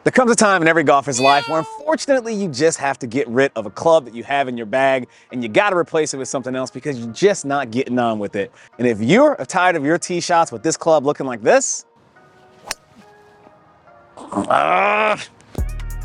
There comes a time in every golfer's life where unfortunately you just have to get rid of a club that you have in your bag and you got to replace it with something else because you're just not getting on with it. And if you're tired of your tee shots with this club looking like this, then I'm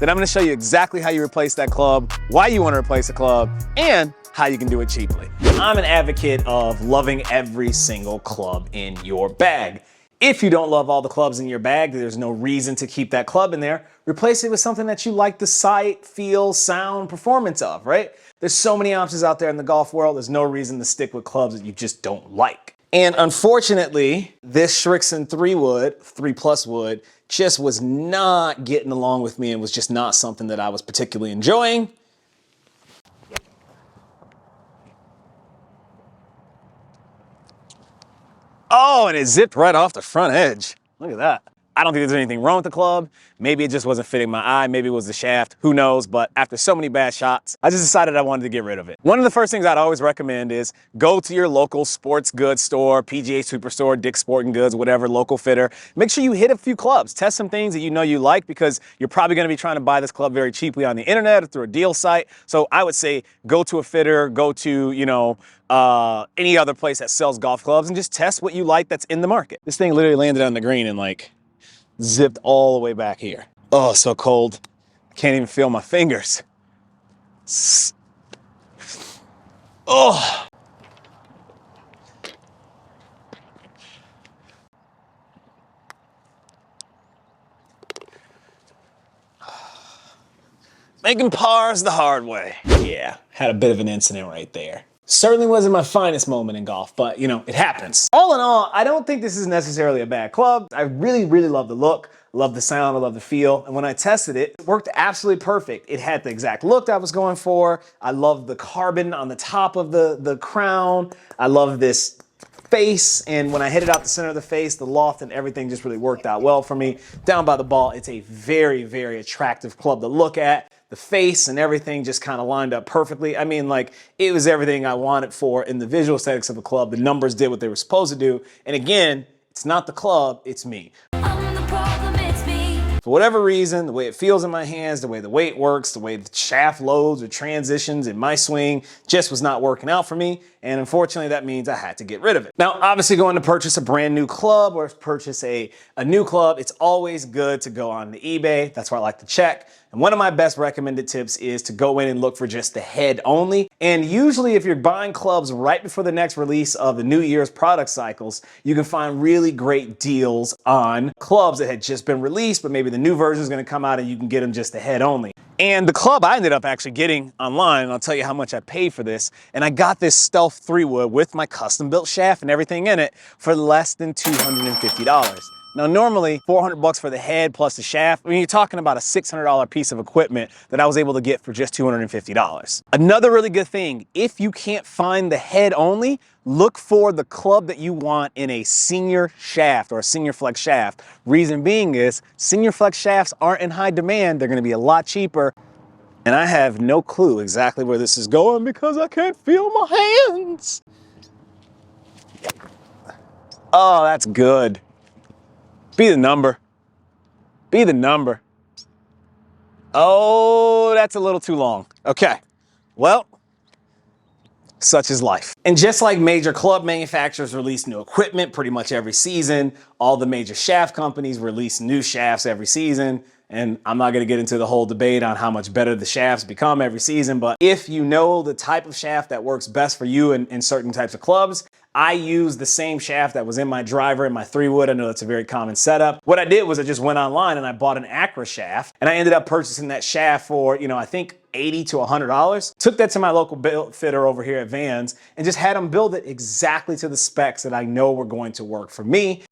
going to show you exactly how you replace that club, why you want to replace the club, and how you can do it cheaply. I'm an advocate of loving every single club in your bag. If you don't love all the clubs in your bag, there's no reason to keep that club in there. Replace it with something that you like the sight, feel, sound, performance of, right? There's so many options out there in the golf world. There's no reason to stick with clubs that you just don't like. And unfortunately, this Srixon 3 wood, 3+ wood, just was not getting along with me and was just not something that I was particularly enjoying. Oh, and it zipped right off the front edge. Look at that. I don't think there's anything wrong with the club. Maybe it just wasn't fitting my eye. Maybe it was the shaft. Who knows? But after so many bad shots, I just decided I wanted to get rid of it. One of the first things I'd always recommend is go to your local sports goods store, PGA Superstore, Dick's Sporting Goods, whatever, local fitter. Make sure you hit a few clubs. Test some things that you know you like because you're probably going to be trying to buy this club very cheaply on the internet or through a deal site. So I would say go to a fitter, go to, any other place that sells golf clubs and just test what you like that's in the market. This thing literally landed on the green and zipped all the way back here. Oh, so cold. I can't even feel my fingers. Oh. Making pars the hard way. Yeah, had a bit of an incident right there. Certainly wasn't my finest moment in golf, but it happens. All in all, I don't think this is necessarily a bad club. I really, really love the look, love the sound, I love the feel. And when I tested it, it worked absolutely perfect. It had the exact look I was going for. I love the carbon on the top of the crown. I love this face, and when I hit it out the center of the face, the loft and everything just really worked out well for me. Down by the ball, it's a very, very attractive club to look at. The face and everything just kind of lined up perfectly. I mean, it was everything I wanted for in the visual aesthetics of the club. The numbers did what they were supposed to do. And again, it's not the club, it's me. For whatever reason, the way it feels in my hands, the way the weight works, the way the shaft loads or transitions in my swing just was not working out for me. And unfortunately, that means I had to get rid of it. Now, obviously going to purchase a brand new club or purchase a new club, it's always good to go on the eBay. That's where I like to check. And one of my best recommended tips is to go in and look for just the head only. And usually if you're buying clubs right before the next release of the New Year's product cycles, you can find really great deals on clubs that had just been released, but maybe the new version is going to come out and you can get them just the head only. And the club I ended up actually getting online, and I'll tell you how much I paid for this, and I got this Stealth 3 wood with my custom built shaft and everything in it for less than $250. Now, normally $400 for the head plus the shaft. I mean, you're talking about a $600 piece of equipment that I was able to get for just $250. Another really good thing, if you can't find the head only, look for the club that you want in a senior shaft or a senior flex shaft. Reason being is senior flex shafts aren't in high demand. They're going to be a lot cheaper. And I have no clue exactly where this is going because I can't feel my hands. Oh, that's good. Be the number. Be the number. Oh, that's a little too long. Okay, well, such is life. And just like major club manufacturers release new equipment pretty much every season, all the major shaft companies release new shafts every season. And I'm not gonna get into the whole debate on how much better the shafts become every season, but if you know the type of shaft that works best for you in certain types of clubs, I use the same shaft that was in my driver in my 3 wood. I know that's a very common setup. What I did was I just went online and I bought an Acra shaft, and I ended up purchasing that shaft for, I think $80 to $100. Took that to my local build fitter over here at Vans and just had them build it exactly to the specs that I know were going to work for me.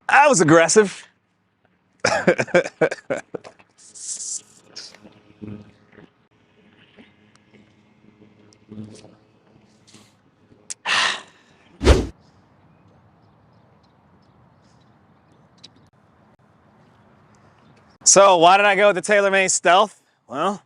I was aggressive. So why did I go with the TaylorMade Stealth? Well,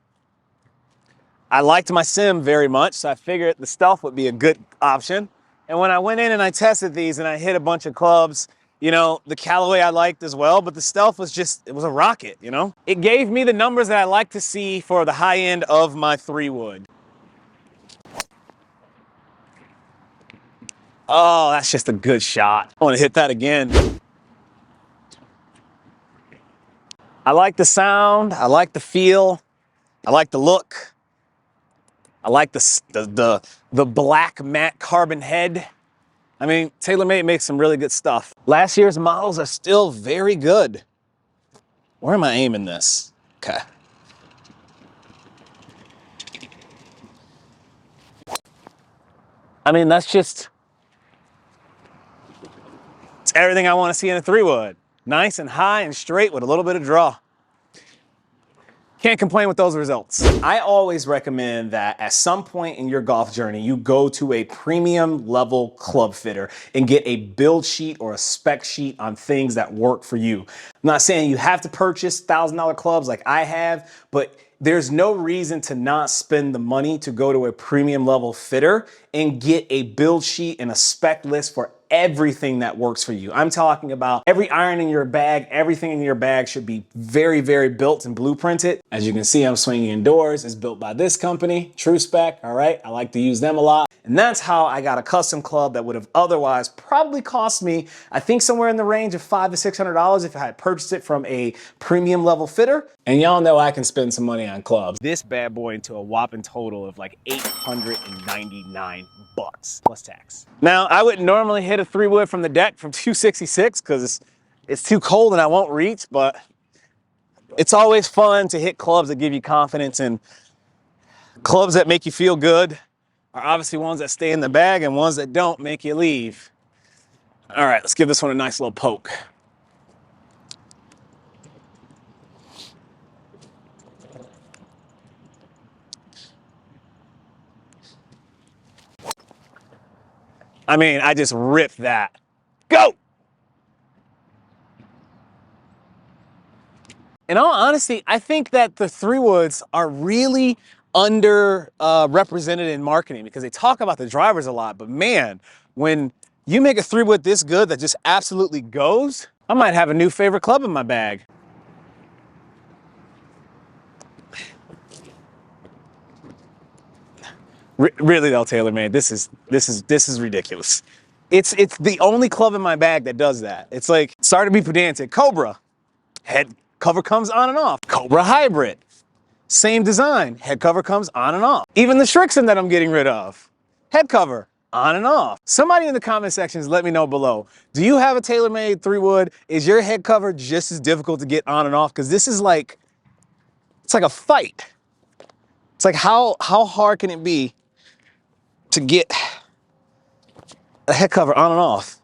I liked my sim very much, so I figured the Stealth would be a good option. And when I went in and I tested these and I hit a bunch of clubs, you know, the Callaway I liked as well, but the Stealth was just, it was a rocket, you know? It gave me the numbers that I like to see for the high end of my 3-wood. Oh, that's just a good shot. I want to hit that again. I like the sound, I like the feel, I like the look. I like the black matte carbon head. I mean, TaylorMade makes some really good stuff. Last year's models are still very good. Where am I aiming this? Okay. I mean, that's just, it's everything I want to see in a 3-wood. Nice and high and straight with a little bit of draw. Can't complain with those results. I always recommend that at some point in your golf journey, you go to a premium level club fitter and get a build sheet or a spec sheet on things that work for you. I'm not saying you have to purchase $1,000 clubs like I have, but there's no reason to not spend the money to go to a premium level fitter and get a build sheet and a spec list for everything that works for you. I'm talking about every iron in your bag, everything in your bag should be very, very built and blueprinted. As you can see, I'm swinging indoors. It's built by this company, True Spec, all right? I like to use them a lot. And that's how I got a custom club that would have otherwise probably cost me, I think somewhere in the range of $500 to $600 if I had purchased it from a premium level fitter. And y'all know I can spend some money on clubs. This bad boy into a whopping total of like $899 plus tax. Now, I wouldn't normally hit a 3-wood from the deck from 266 because it's too cold and I won't reach, but it's always fun to hit clubs that give you confidence, and clubs that make you feel good are obviously ones that stay in the bag, and ones that don't make you leave. All right, let's give this one a nice little poke. I mean, I just ripped that. Go! In all honesty, I think that the 3-woods are really represented in marketing because they talk about the drivers a lot, but man, when you make a 3-wood this good that just absolutely goes, I might have a new favorite club in my bag. Really though, TaylorMade, this is ridiculous. It's the only club in my bag that does that. It's like, sorry to be pedantic, Cobra, head cover comes on and off. Cobra Hybrid, same design, head cover comes on and off. Even the Shrixon that I'm getting rid of, head cover on and off. Somebody in the comment sections, let me know below. Do you have a TaylorMade 3-wood? Is your head cover just as difficult to get on and off? Because this is like, it's like a fight. It's like, how hard can it be to get a head cover on and off?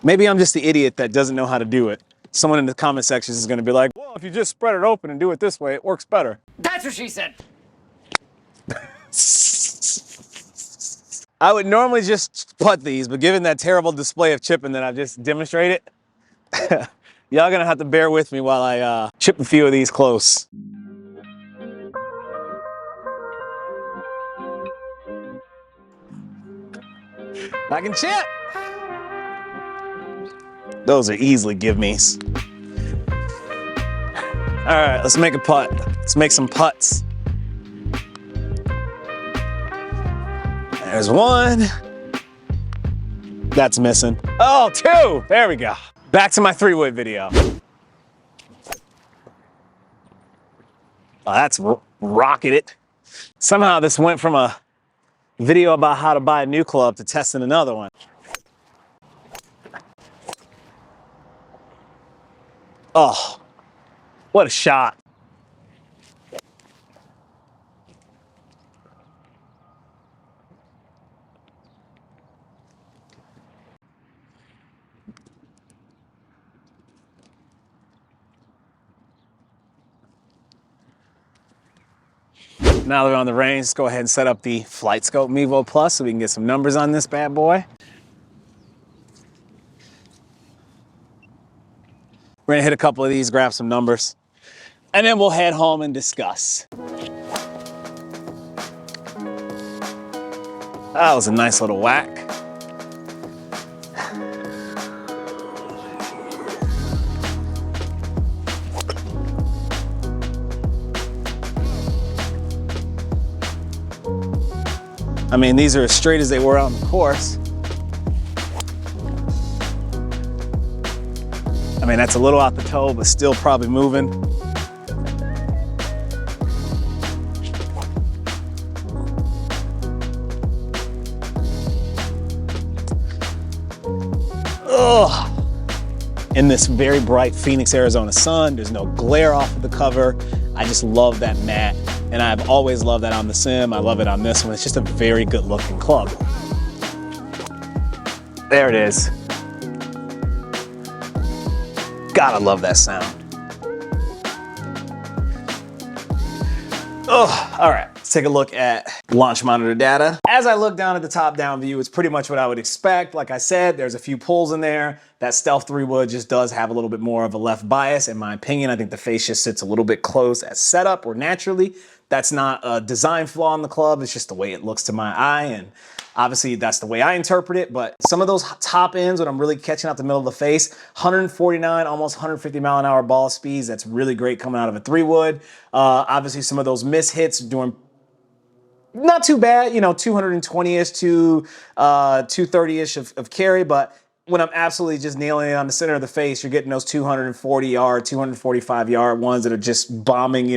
Maybe I'm just the idiot that doesn't know how to do it. Someone in the comment sections is gonna be like, well, if you just spread it open and do it this way, it works better. That's what she said. I would normally just putt these, but given that terrible display of chipping that I've just demonstrated, y'all gonna have to bear with me while I chip a few of these close. I can chip. Those are easily give-me's. All right, let's make a putt. Let's make some putts. There's one. That's missing. Oh, 2. There we go. Back to my 3-wood video. Oh, that's rocketed. Somehow this went from a video about how to buy a new club to testing another one. Oh, what a shot. Now that we're on the range, let's go ahead and set up the Flight Scope Mevo Plus so we can get some numbers on this bad boy. We're gonna hit a couple of these, grab some numbers, and then we'll head home and discuss. That was a nice little whack. I mean, these are as straight as they were on the course. I mean, that's a little out the toe, but still probably moving. Ugh. In this very bright Phoenix, Arizona sun, there's no glare off of the cover. I just love that mat, and I've always loved that on the Sim. I love it on this one. It's just a very good looking club. There it is. Gotta love that sound. Oh, all right, let's take a look at launch monitor data. As I look down at the top-down view, it's pretty much what I would expect. Like I said, there's a few pulls in there. That Stealth 3 wood just does have a little bit more of a left bias, in my opinion. I think the face just sits a little bit close as setup or naturally. That's not a design flaw in the club. It's just the way it looks to my eye, and obviously that's the way I interpret it. But some of those top ends, when I'm really catching out the middle of the face, 149, almost 150 mile an hour ball speeds. That's really great coming out of a 3 wood. Obviously some of those miss hits doing not too bad, 220-ish to 230-ish of carry, but when I'm absolutely just nailing it on the center of the face, you're getting those 240 yard, 245 yard ones that are just bombing,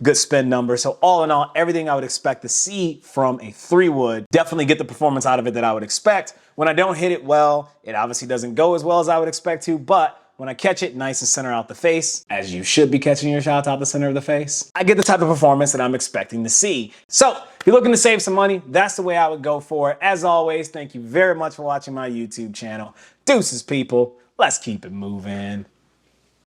good spin numbers. So all in all, everything I would expect to see from a 3 wood, definitely get the performance out of it that I would expect. When I don't hit it well, it obviously doesn't go as well as I would expect to, but when I catch it nice and center out the face, as you should be catching your shots out the center of the face, I get the type of performance that I'm expecting to see. So if you're looking to save some money, that's the way I would go for it. As always, thank you very much for watching my YouTube channel. Deuces, people. Let's keep it moving.